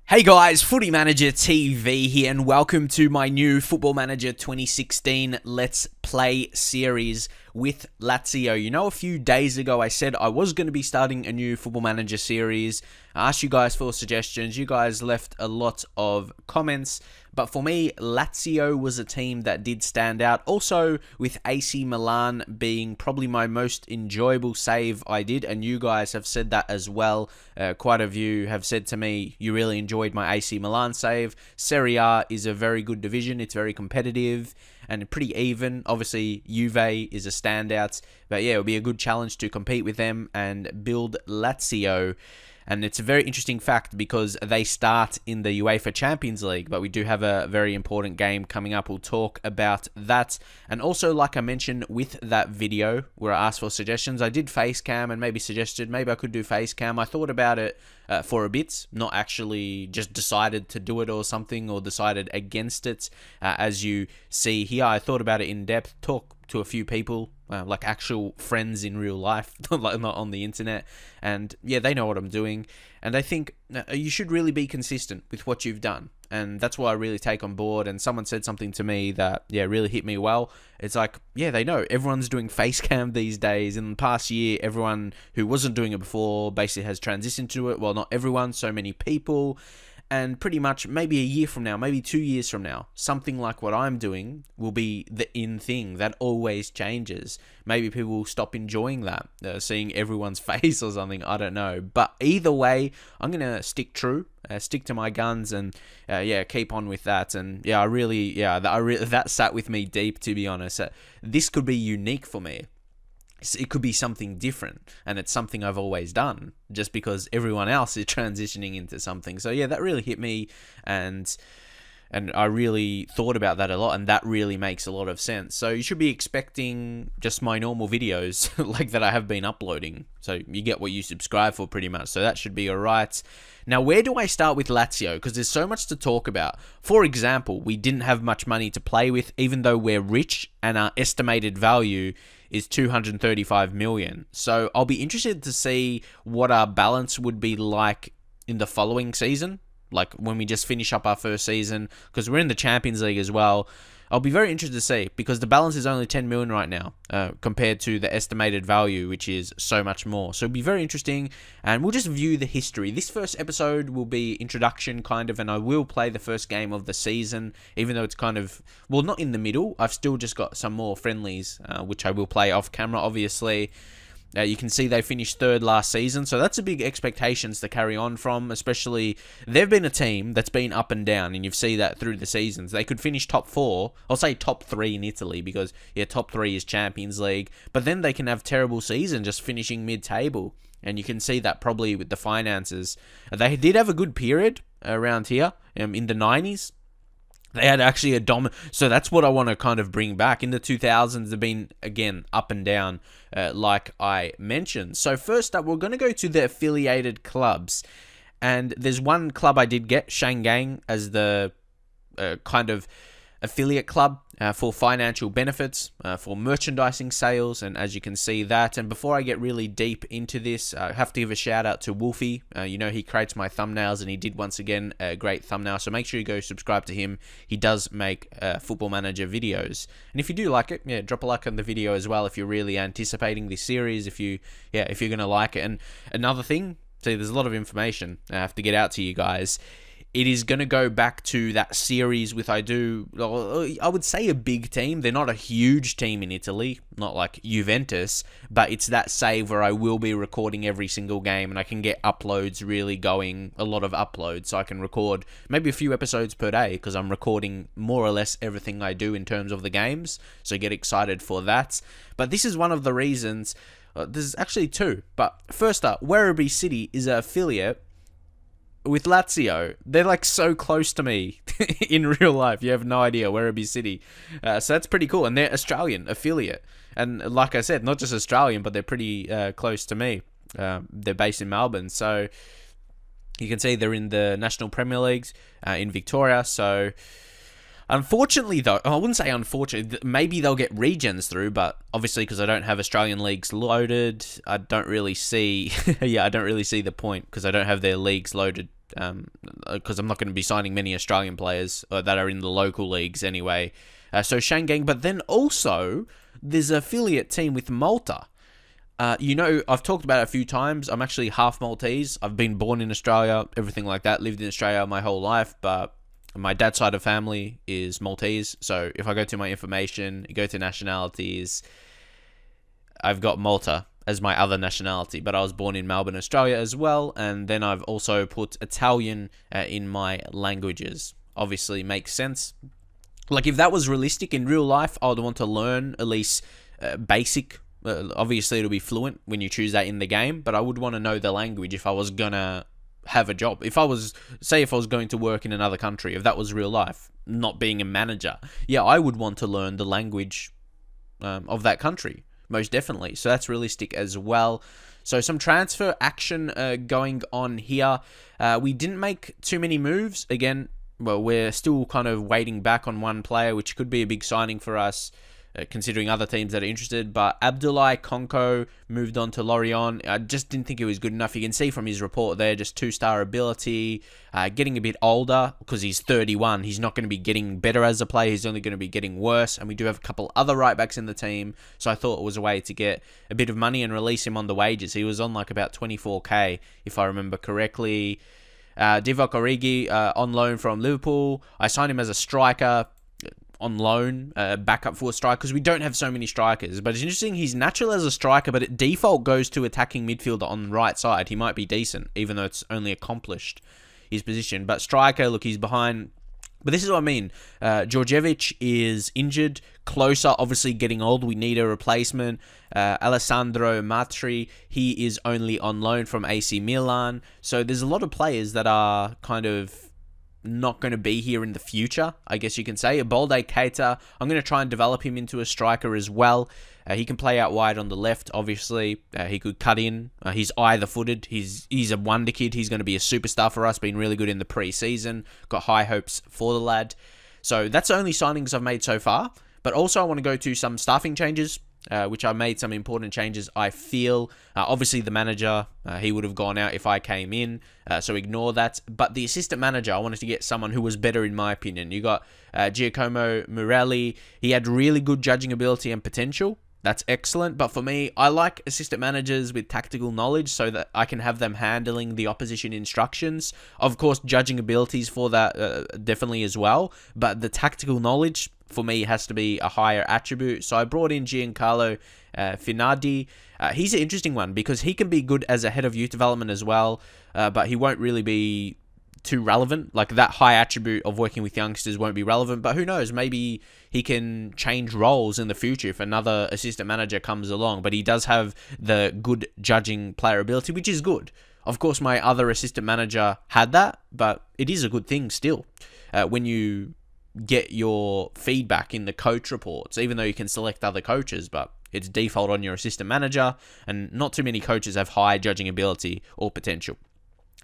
Hey guys, Footy Manager TV here, and welcome to my new Football Manager 2016 Let's Play series with Lazio. You know, a few days ago I said I was going to be starting a new Football Manager series. I asked you guys for suggestions. You guys left a lot of comments, but for me, Lazio was a team that did stand out. Also, with AC Milan being probably my most enjoyable save I did, and you guys have said that as well. Quite a few have said to me, you really enjoyed my AC Milan save. Serie A is a very good division. It's very competitive and pretty even. Obviously, Juve is a standout, but yeah, it'll be a good challenge to compete with them and build Lazio. And it's a very interesting fact because they start in the UEFA Champions League, but we do have a very important game coming up. We'll talk about that. And also, like I mentioned with that video where I asked for suggestions, I did face cam and maybe suggested maybe I could do face cam. I thought about it for a bit, not actually just decided to do it or something or decided against it. As you see here, I thought about it in depth, talked to a few people, like actual friends in real life, like not on the internet, and yeah, they know what I'm doing, and I think you should really be consistent with what you've done, and that's what I really take on board. And someone said something to me that really hit me well. It's like, yeah, they know everyone's doing face cam these days. In the past year, everyone who wasn't doing it before basically has transitioned to it. Well, not everyone, so many people. And pretty much maybe a year from now, maybe 2 years from now, something like what I'm doing will be the in thing that always changes. Maybe people will stop enjoying that, seeing everyone's face or something. I don't know. But either way, I'm going to stick true, stick to my guns, and keep on with that. And that sat with me deep, to be honest. This could be unique for me. It could be something different, and it's something I've always done just because everyone else is transitioning into something. So yeah, that really hit me, and I really thought about that a lot, and that really makes a lot of sense. So you should be expecting just my normal videos like that I have been uploading. So you get what you subscribe for pretty much. So that should be all right. Now, where do I start with Lazio? Because there's so much to talk about. For example, we didn't have much money to play with, even though we're rich and our estimated value is 235 million. So I'll be interested to see what our balance would be like in the following season, like when we just finish up our first season, because we're in the Champions League as well. I'll be very interested to see, because the balance is only 10 million right now, compared to the estimated value, which is so much more. So it'll be very interesting, and we'll just view the history. This first episode will be introduction, kind of, and I will play the first game of the season, even though it's kind of, well, not in the middle. I've still just got some more friendlies, which I will play off camera, obviously. You can see they finished third last season, so that's a big expectations to carry on from, especially they've been a team that's been up and down, and you've seen that through the seasons. They could finish top 4, I'll say top 3 in Italy, because, yeah, top 3 is Champions League, but then they can have terrible season just finishing mid-table, and you can see that probably with the finances. They did have a good period around here, in the 90s. They had actually a dominant, so that's what I want to kind of bring back. In the 2000s, they've been, again, up and down, like I mentioned. So first up, we're going to go to the affiliated clubs. And there's one club I did get, Shangang, as the kind of affiliate club for financial benefits, for merchandising sales, and as you can see that. And before I get really deep into this, I have to give a shout out to Wolfie. You know, he creates my thumbnails, and he did once again a great thumbnail, so make sure you go subscribe to him. He does make Football Manager videos, and if you do like it, yeah, drop a like on the video as well if you're really anticipating this series, if you're gonna like it. And another thing, see, there's a lot of information I have to get out to you guys. It is going to go back to that series with, I would say, a big team. They're not a huge team in Italy, not like Juventus, but it's that save where I will be recording every single game, and I can get uploads really going, a lot of uploads, so I can record maybe a few episodes per day, because I'm recording more or less everything I do in terms of the games, so get excited for that. But this is one of the reasons, there's actually two, but first up, Werribee City is an affiliate with Lazio. They're like so close to me in real life. You have no idea. Werribee City. So that's pretty cool. And they're Australian affiliate. And like I said, not just Australian, but they're pretty close to me. They're based in Melbourne. So you can see they're in the National Premier Leagues in Victoria. So unfortunately, though, I wouldn't say unfortunately, maybe they'll get regions through, but obviously because I don't have Australian leagues loaded, I don't really see, I don't really see the point, because I don't have their leagues loaded because I'm not going to be signing many Australian players that are in the local leagues anyway. So Shangang, but then also there's an affiliate team with Malta. I've talked about it a few times. I'm actually half Maltese. I've been born in Australia, everything like that. Lived in Australia my whole life, but my dad's side of family is Maltese. So if I go to my information, go to nationalities, I've got Malta as my other nationality, but I was born in Melbourne, Australia as well. And then I've also put Italian in my languages. Obviously makes sense. Like if that was realistic in real life, I would want to learn at least basic. Obviously, it'll be fluent when you choose that in the game, but I would want to know the language if I was gonna have a job. If I was going to work in another country, if that was real life, not being a manager, yeah, I would want to learn the language of that country, most definitely. So that's realistic as well. So some transfer action going on here. We didn't make too many moves. Again, well, we're still kind of waiting back on one player, which could be a big signing for us, considering other teams that are interested. But Abdoulaye Konko moved on to Lorient. I just didn't think he was good enough. You can see from his report there, just 2-star ability, getting a bit older because he's 31. He's not going to be getting better as a player. He's only going to be getting worse. And we do have a couple other right-backs in the team. So I thought it was a way to get a bit of money and release him on the wages. He was on like about 24k, if I remember correctly. Divock Origi on loan from Liverpool. I signed him as a striker, on loan, backup for a striker, because we don't have so many strikers. But it's interesting, he's natural as a striker, but it default goes to attacking midfielder on the right side. He might be decent, even though it's only accomplished his position. But striker, look, he's behind. But this is what I mean. Djordjevic is injured. Closer, obviously getting old. We need a replacement. Alessandro Matri, he is only on loan from AC Milan. So there's a lot of players that are kind of not going to be here in the future, I guess you can say. Balde Keita, I'm going to try and develop him into a striker as well. He can play out wide on the left, obviously. He could cut in. He's either-footed. He's a wonder kid. He's going to be a superstar for us, been really good in the pre-season. Got high hopes for the lad. So that's the only signings I've made so far. But also I want to go to some staffing changes, which I made some important changes, I feel. Obviously, the manager, he would have gone out if I came in, so ignore that. But the assistant manager, I wanted to get someone who was better, in my opinion. You got Giacomo Morelli. He had really good judging ability and potential. That's excellent. But for me, I like assistant managers with tactical knowledge so that I can have them handling the opposition instructions. Of course, judging abilities for that definitely as well. But the tactical knowledge, for me, has to be a higher attribute. So I brought in Giancarlo Finardi. He's an interesting one because he can be good as a head of youth development as well, but he won't really be too relevant. Like that high attribute of working with youngsters won't be relevant, but who knows? Maybe he can change roles in the future if another assistant manager comes along, but he does have the good judging player ability, which is good. Of course, my other assistant manager had that, but it is a good thing still. When you get your feedback in the coach reports, even though you can select other coaches, but it's default on your assistant manager, and not too many coaches have high judging ability or potential.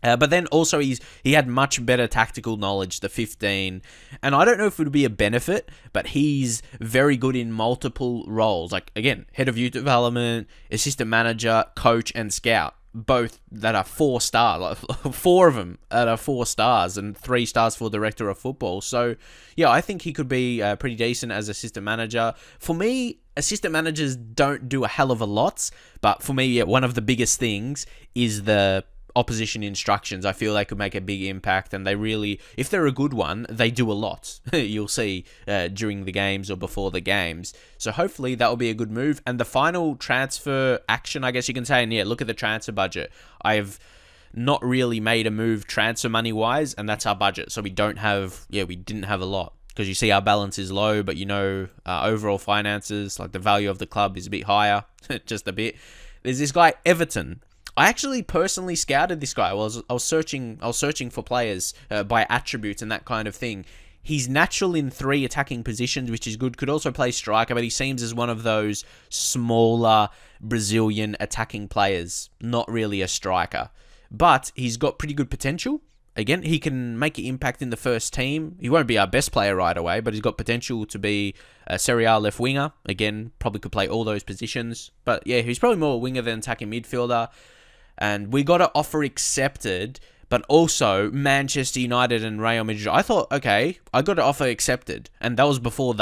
But then also he had much better tactical knowledge, the 15. And I don't know if it would be a benefit, but he's very good in multiple roles. Like, again, head of youth development, assistant manager, coach, and scout. Both that are 4 stars, like 4 of them that are 4 stars and 3 stars for director of football. So, yeah, I think he could be pretty decent as assistant manager. For me, assistant managers don't do a hell of a lot, but for me, yeah, one of the biggest things is the opposition instructions. I feel they could make a big impact, and they really, if they're a good one, they do a lot. You'll see during the games or before the games. So hopefully that will be a good move. And the final transfer action, I guess you can say, and yeah, look at the transfer budget. I've not really made a move transfer money wise, and that's our budget. So we didn't have a lot. Because you see our balance is low, but overall finances, like the value of the club is a bit higher, just a bit. There's this guy, Everton. I actually personally scouted this guy. I was searching for players by attributes and that kind of thing. He's natural in 3 attacking positions, which is good. Could also play striker, but he seems as one of those smaller Brazilian attacking players, not really a striker. But he's got pretty good potential. Again, he can make an impact in the first team. He won't be our best player right away, but he's got potential to be a Serie A left winger. Again, probably could play all those positions. But yeah, he's probably more a winger than attacking midfielder. And we got an offer accepted but also Manchester United and Real Madrid. I thought, okay, I got an offer accepted, and that was before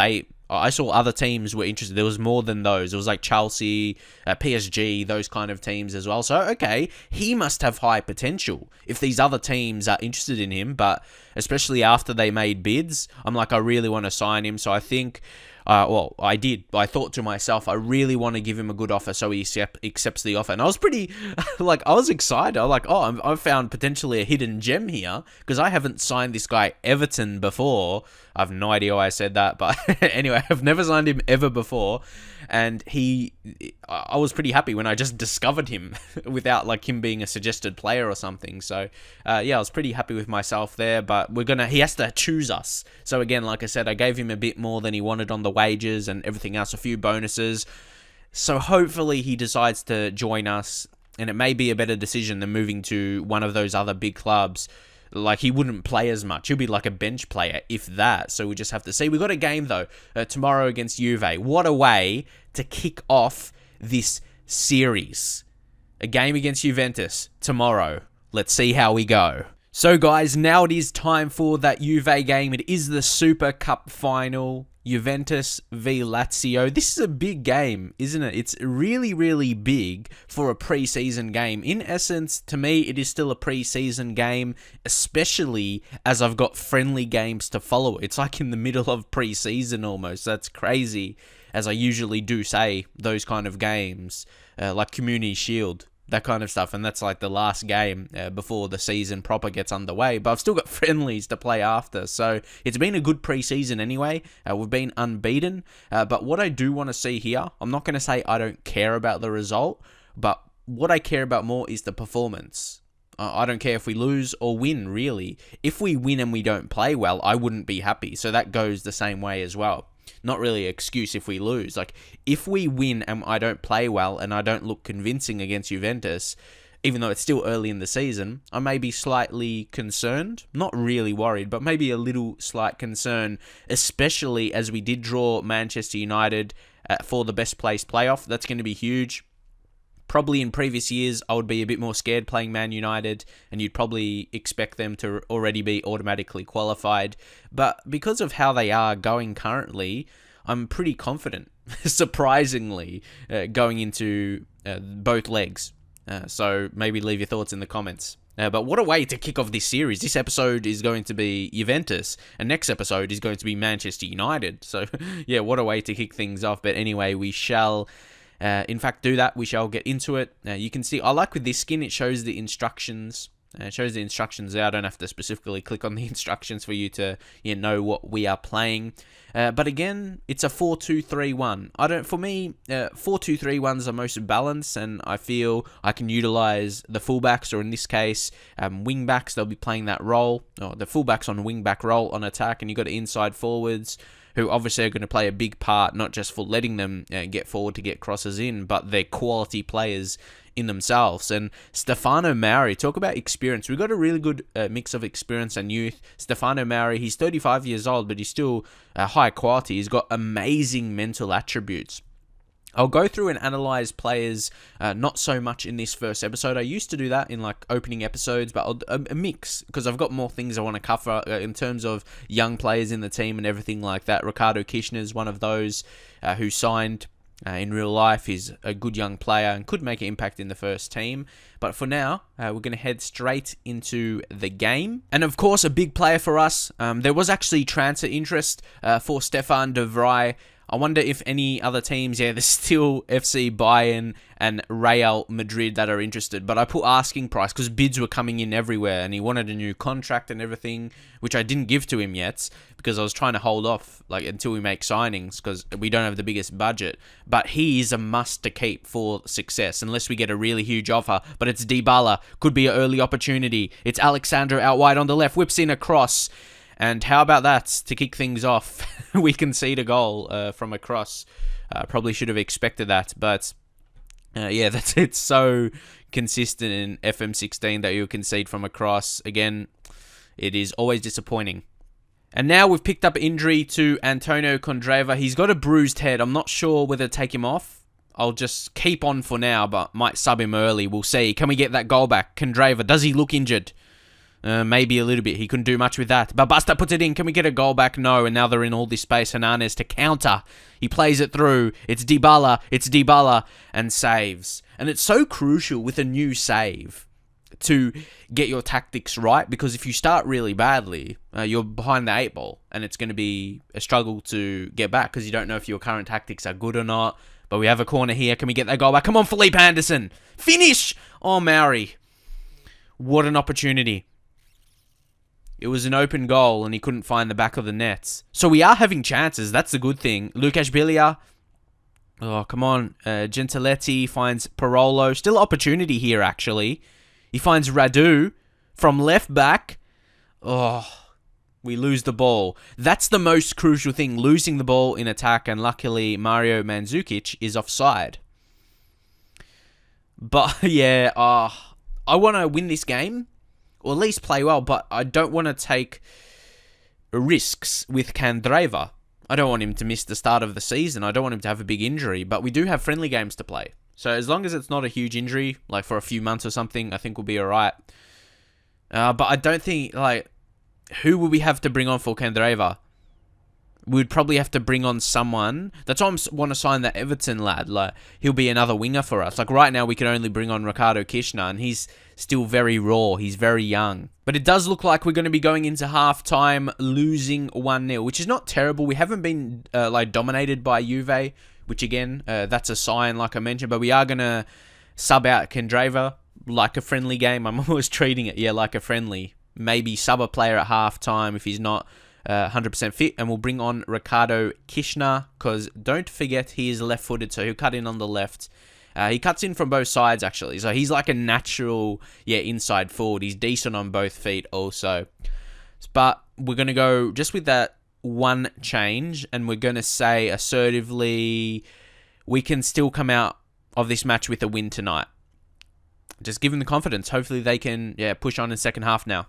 I saw other teams were interested. There was more than those. It was like Chelsea, PSG, those kind of teams as well. So, okay, he must have high potential if these other teams are interested in him. But especially after they made bids, I'm like, I really want to sign him. So I think, I did. I thought to myself, I really want to give him a good offer so he accepts the offer. And I was pretty, I was excited. I was like, I've found potentially a hidden gem here because I haven't signed this guy Everton before. I have no idea why I said that, but anyway, I've never signed him ever before, and I was pretty happy when I just discovered him without like him being a suggested player or something. So, I was pretty happy with myself there, but he has to choose us. So again, like I said, I gave him a bit more than he wanted on the wages and everything else, a few bonuses. So hopefully he decides to join us, and it may be a better decision than moving to one of those other big clubs. Like, he wouldn't play as much. He'll be like a bench player, if that. So we just have to see. We got a game, though, tomorrow against Juve. What a way to kick off this series. A game against Juventus tomorrow. Let's see how we go. So, guys, now it is time for that Juve game. It is the Super Cup final. Juventus v Lazio. This is a big game, isn't it? It's really, really big for a pre-season game. In essence, to me, it is still a pre-season game, especially as I've got friendly games to follow. It's like in the middle of pre-season almost. That's crazy, as I usually do say those kind of games, like Community Shield. That kind of stuff, and that's like the last game before the season proper gets underway, but I've still got friendlies to play after, so it's been a good preseason anyway. We've been unbeaten, but what I do want to see here, I'm not going to say I don't care about the result, but what I care about more is the performance. I don't care if we lose or win, really. If we win and we don't play well, I wouldn't be happy, so that goes the same way as well. Not really an excuse if we lose. Like, if we win and I don't play well and I don't look convincing against Juventus, even though it's still early in the season, I may be slightly concerned. Not really worried, but maybe a little slight concern, especially as we did draw Manchester United for the best place playoff. That's going to be huge. Probably in previous years, I would be a bit more scared playing Man United, and you'd probably expect them to already be automatically qualified. But because of how they are going currently, I'm pretty confident, surprisingly, going into both legs. So maybe leave your thoughts in the comments. But what a way to kick off this series. This episode is going to be Juventus, and next episode is going to be Manchester United. So, yeah, what a way to kick things off. But anyway, we shall... in fact, do that. We shall get into it. You can see, I like with this skin, it shows the instructions. It shows the instructions there. I don't have to specifically click on the instructions for you to know what we are playing. But again, it's a 4-2-3-1. For me, 4-2-3-1 is the most balanced, and I feel I can utilize the fullbacks, or in this case, wingbacks. They'll be playing that role, or the fullbacks on wingback role on attack, and you've got inside forwards, who obviously are going to play a big part, not just for letting them get forward to get crosses in, but they're quality players in themselves. And Stefano Mauri, talk about experience. We've got a really good mix of experience and youth. Stefano Mauri, he's 35 years old, but he's still high quality. He's got amazing mental attributes. I'll go through and analyze players, not so much in this first episode. I used to do that in like opening episodes, but a mix, because I've got more things I want to cover in terms of young players in the team and everything like that. Ricardo Kishner is one of those who signed in real life. He's a good young player and could make an impact in the first team. But for now, we're going to head straight into the game. And of course, a big player for us. There was actually transfer interest for Stefan de Vrij. I wonder if any other teams, there's still FC Bayern and Real Madrid that are interested. But I put asking price because bids were coming in everywhere, and he wanted a new contract and everything, which I didn't give to him yet because I was trying to hold off until we make signings because we don't have the biggest budget. But he is a must to keep for success unless we get a really huge offer. But it's Dybala, could be an early opportunity. It's Alexandro out wide on the left, whips in a cross. And how about that to kick things off? We concede a goal from a cross. Probably should have expected that, but it's so consistent in FM16 that you concede from a cross. Again, it is always disappointing. And now we've picked up injury to Antonio Candreva. He's got a bruised head. I'm not sure whether to take him off. I'll just keep on for now, but might sub him early. We'll see. Can we get that goal back? Candreva, does he look injured? Maybe a little bit. He couldn't do much with that. But Basta puts it in. Can we get a goal back? No. And now they're in all this space. Hernandez to counter. He plays it through. It's Dybala. And saves. And it's so crucial with a new save to get your tactics right. Because if you start really badly, you're behind the 8 ball. And it's going to be a struggle to get back. Because you don't know if your current tactics are good or not. But we have a corner here. Can we get that goal back? Come on, Felipe Anderson. Finish! Oh, Maori. What an opportunity. It was an open goal and he couldn't find the back of the nets. So we are having chances. That's the good thing. Lucas Bilia. Oh, come on. Gentiletti finds Parolo. Still opportunity here, actually. He finds Radu from left back. Oh, we lose the ball. That's the most crucial thing. Losing the ball in attack. And luckily, Mario Mandzukic is offside. But, yeah. I want to win this game. Or at least play well, but I don't want to take risks with Candreva. I don't want him to miss the start of the season. I don't want him to have a big injury, but we do have friendly games to play. So as long as it's not a huge injury, like for a few months or something, I think we'll be alright. But I don't think, who would we have to bring on for Candreva? We'd probably have to bring on someone. That's why I want to sign that Everton lad. He'll be another winger for us. Right now, we can only bring on Ricardo Kishner, and he's still very raw. He's very young. But it does look like we're going to be going into half-time losing 1-0, which is not terrible. We haven't been dominated by Juve, which again, that's a sign, like I mentioned. But we are going to sub out Candreva like a friendly game. I'm always treating it, like a friendly. Maybe sub a player at half-time if he's not 100% fit, and we'll bring on Ricardo Kishner, because don't forget he is left-footed, so he'll cut in on the left. He cuts in from both sides, actually, so he's like a natural, inside forward. He's decent on both feet also. But we're going to go just with that one change, and we're going to say assertively, we can still come out of this match with a win tonight. Just give them the confidence. Hopefully they can push on in second half now.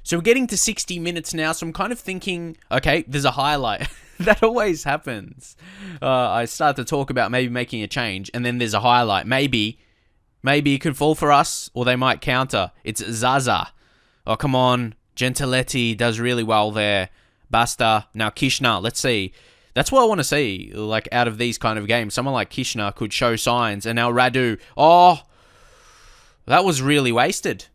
So we're getting to 60 minutes now, so I'm kind of thinking, okay, there's a highlight. That always happens. I start to talk about maybe making a change, and then there's a highlight. Maybe it can fall for us, or they might counter. It's Zaza. Oh, come on. Gentiletti does really well there. Basta. Now Kishner, let's see. That's what I want to see, out of these kind of games. Someone like Kishner could show signs, and now Radu. Oh, that was really wasted.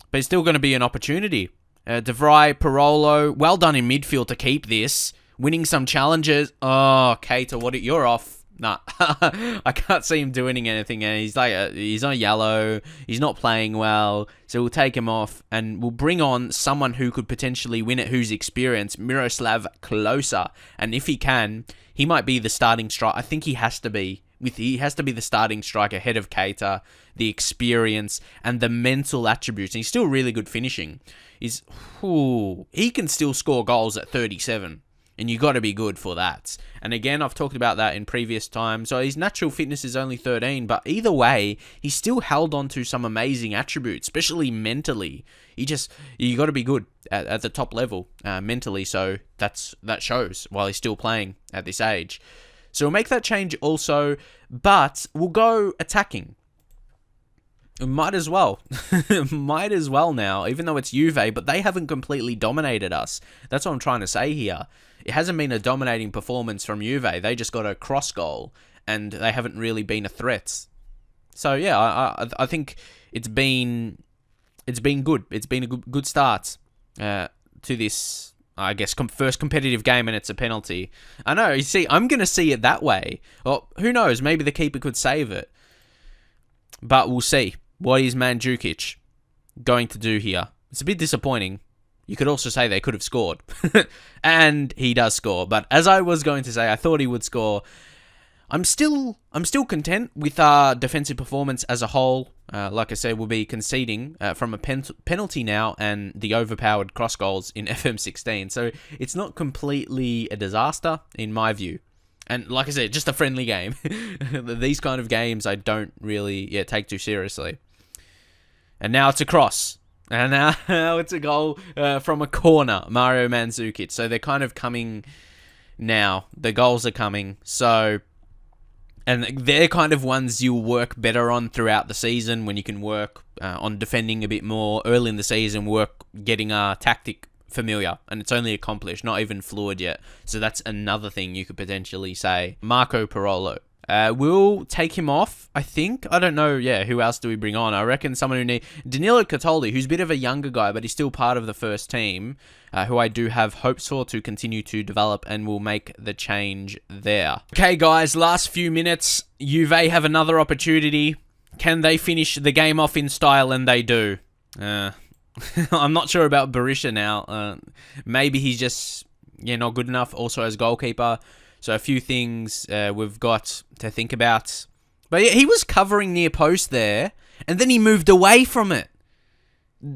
But it's still going to be an opportunity. De Vrij, Parolo, well done in midfield to keep this. Winning some challenges. Oh, Keita, you're off. Nah, I can't see him doing anything. And he's on yellow. He's not playing well. So we'll take him off. And we'll bring on someone who could potentially win it, who's experienced. Miroslav Klose. And if he can, he might be the starting striker. I think he has to be. He has to be the starting striker ahead of Keita, the experience and the mental attributes. And he's still really good finishing. He can still score goals at 37. And you got to be good for that. And again, I've talked about that in previous times. So his natural fitness is only 13. But either way, he's still held on to some amazing attributes, especially mentally. You got to be good at the top level mentally. So that shows while he's still playing at this age. So we'll make that change also, but we'll go attacking. Might as well. Might as well now, even though it's Juve, but they haven't completely dominated us. That's what I'm trying to say here. It hasn't been a dominating performance from Juve. They just got a cross goal, and they haven't really been a threat. So yeah, I think it's been good. It's been a good start to this, I guess, first competitive game, and it's a penalty. I know, you see, I'm going to see it that way. Well, who knows? Maybe the keeper could save it. But we'll see. What is Mandzukic going to do here? It's a bit disappointing. You could also say they could have scored. And he does score. But as I was going to say, I thought he would score. I'm still content with our defensive performance as a whole. Like I said, we'll be conceding from a penalty now and the overpowered cross goals in FM16. So it's not completely a disaster in my view. And like I said, just a friendly game. These kind of games I don't really take too seriously. And now it's a cross. And now it's a goal from a corner, Mario Mandzukic. So they're kind of coming now. The goals are coming. So And they're kind of ones you'll work better on throughout the season, when you can work on defending a bit more early in the season, work getting our tactic familiar, and it's only accomplished, not even fluid yet. So that's another thing you could potentially say. Marco Parolo. We'll take him off, I think. I don't know, who else do we bring on? I reckon someone who need... Danilo Catoli, who's a bit of a younger guy, but he's still part of the first team, who I do have hopes for to continue to develop, and will make the change there. Okay, guys, last few minutes. Juve have another opportunity. Can they finish the game off in style? And they do. I'm not sure about Berisha now. Maybe he's just not good enough, also as goalkeeper. So a few things we've got to think about. But yeah, he was covering near post there, and then he moved away from it.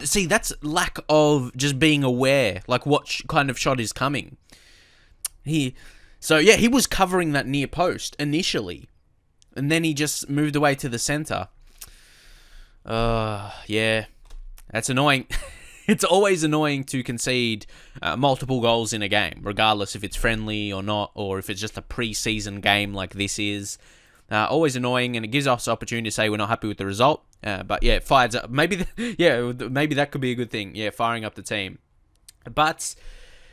See, that's lack of just being aware, like what kind of shot is coming. He was covering that near post initially, and then he just moved away to the center. Yeah, that's annoying. It's always annoying to concede multiple goals in a game, regardless if it's friendly or not, or if it's just a pre-season game like this is. Always annoying, and it gives us the opportunity to say we're not happy with the result. But yeah, it fires up. Maybe that could be a good thing. Yeah, firing up the team. But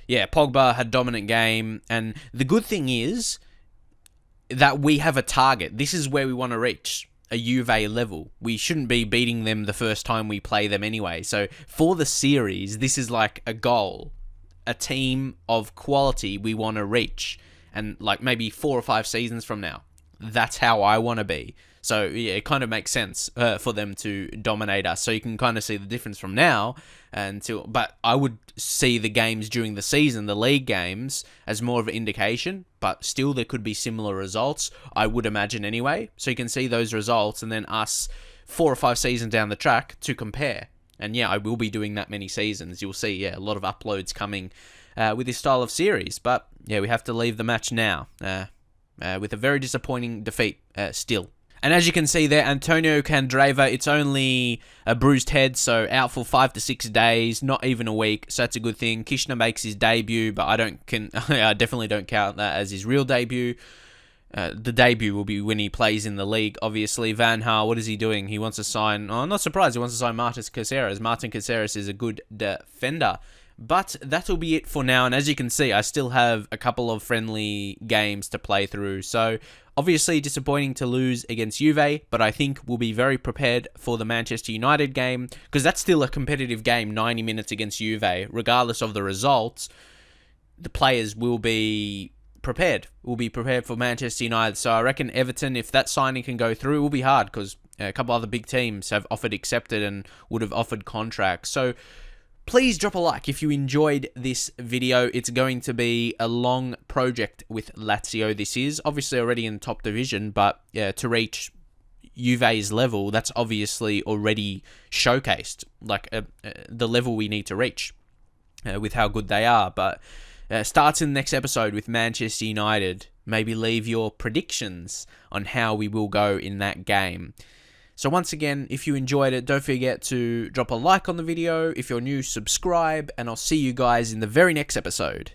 yeah, Pogba had a dominant game, and the good thing is that we have a target. This is where we want to reach. A Juve level. We shouldn't be beating them the first time we play them anyway. So for the series, this is like a goal, a team of quality we want to reach, and like maybe 4 or 5 seasons from now, that's how I want to be. So yeah, it kind of makes sense for them to dominate us. So you can kind of see the difference from now until. But I would see the games during the season, the league games, as more of an indication. But still, there could be similar results, I would imagine anyway. So you can see those results, and then us 4 or 5 seasons down the track to compare. And yeah, I will be doing that many seasons. You'll see, a lot of uploads coming with this style of series. But yeah, we have to leave the match now with a very disappointing defeat still. And as you can see there, Antonio Candreva, it's only a bruised head, so out for 5 to 6 days, not even a week, so that's a good thing. Kishner makes his debut, but I definitely don't count that as his real debut. The debut will be when he plays in the league, obviously. Van Gaal, what is he doing? He wants to sign... Oh, I'm not surprised. He wants to sign Martin Caceres. Martin Caceres is a good defender. But that'll be it for now. And as you can see, I still have a couple of friendly games to play through. So obviously disappointing to lose against Juve, but I think we'll be very prepared for the Manchester United game, because that's still a competitive game, 90 minutes against Juve. Regardless of the results, the players will be prepared. We'll be prepared for Manchester United. So I reckon Everton, if that signing can go through, it will be hard, because a couple other big teams have accepted and would have offered contracts. So please drop a like if you enjoyed this video. It's going to be a long project with Lazio. This is obviously already in the top division, but to reach Juve's level, that's obviously already showcased, like the level we need to reach with how good they are. But starts in the next episode with Manchester United. Maybe leave your predictions on how we will go in that game. So once again, if you enjoyed it, don't forget to drop a like on the video. If you're new, subscribe, and I'll see you guys in the very next episode.